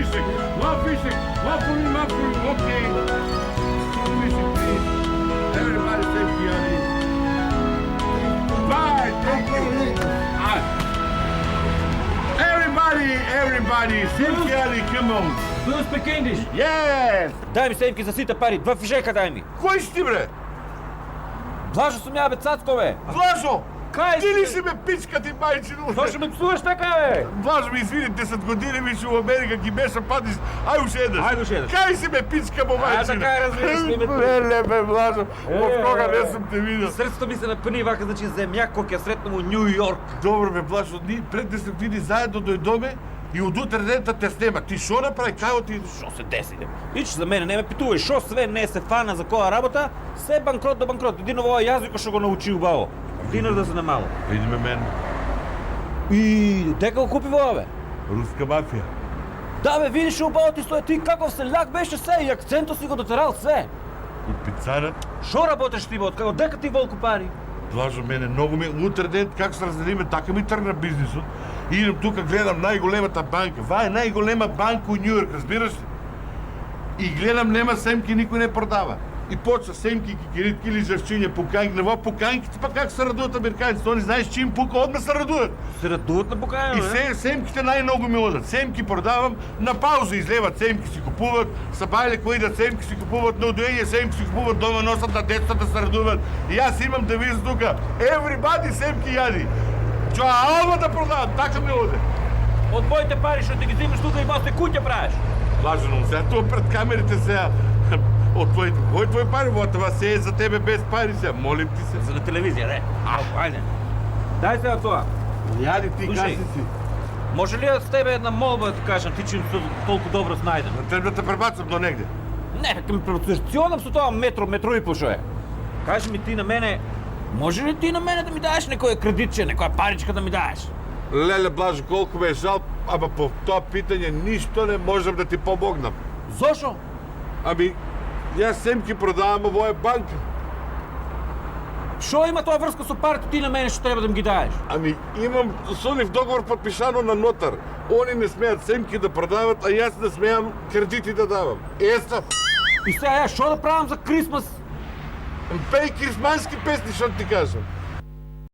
fishing. More fishing. More for me, more for me. Okay. More fishing, please. Everybody say Kiani. Bye. Thank you. Everybody. Say Kiani, come on. Do you speak English? Yes. Дай ми седмки за сите пари, 2 фишека дай ми. Кой си ти, бре? Блажо съм я, бе, цацко, бе. Влажо! Кай Ти си, ли бе? си ме пичка ти майчино? Защо ме псуваш така, бе? Влажо ми извини, 10 години виж в Америка, ги беше падиш. Ай уж едаш. Айде уж едаш. Кай си ме пичка, по майчино? така разбираш ли, бе? Леле, бе, Влажо. От кога не съм те видел. Средството ми се напъни, вака, значи земя, кок я сретна му Нью Йорк. Добре, бе, Влажо, ние пред 10 години заедно дойдоме и от утре дента те снема. Ти шо направи? Кай отидеш? Шо се деси, бе? Виж, за мене не ме питувай, шо све не се фана за коя работа, все банкрот до банкрот. Един ово язика ще го научи убаво. Динар да се намало. Видиме мен. И дека го купи вола, бе? Руска мафия. Да, бе, видиш убаво ти стоя ти, какъв селяк беше се и акценто си го дотерал все. И пицарът. Шо работеш ти, бе, от како дека ти волко пари? Влажо, мене много ми... Утре ден, как се разделиме, така ми тръгна бизнесът. И идем тук, гледам най-големата банка. Това е най-голема банка от Нью Йорк, разбираш ли? И гледам, нема семки, никой не продава. И почва семки, кикиритки, лижавчиня, пуканки. На пуканките пък как се радуват американците? То не знаеш, че им пука, отме се радуват. Се радуват на покаяно, И семките най-много ми лъдат. Семки продавам, на пауза излеват, семки си купуват, събайли кои да семки си купуват, на удоение семки си купуват, дома носят на децата да се радуват. И аз имам да вижда тук, everybody семки яди. Чо, алма да продават, така ми лъде. От твоите пари ще ги взимаш тук и после кутя правиш. Важно, сега това пред камерите сега. От твоите, кой твой пари, това се е за тебе без пари сега, молим ти се. За на телевизия, не. Айде. Дай сега това. Яди ти, Слушай. каси си. Може ли с тебе една молба да кажа, ти че толкова добро знайден? Трябва да те пребацам до негде. Не, към протестационам с това метро и пошо е. Кажи ми ти на мене, може ли ти на мене да ми дадеш некоя кредитче, некоя паричка да ми дадеш? Леле, Блажо, колко ме е жал, ама по това питане нищо не можем да ти помогна. Зошо? Ами, аз семки продавам, ово е банка. Шо има това връзка с парите, ти на мене ще трябва да ми ги дадеш? Ами, имам сонив договор подписано на нотар. Они не смеят семки да продават, а и аз не смеям кредити да давам. Еста, И сега, шо да правим за Крисмас? пей крисмански песни, що ти кажа.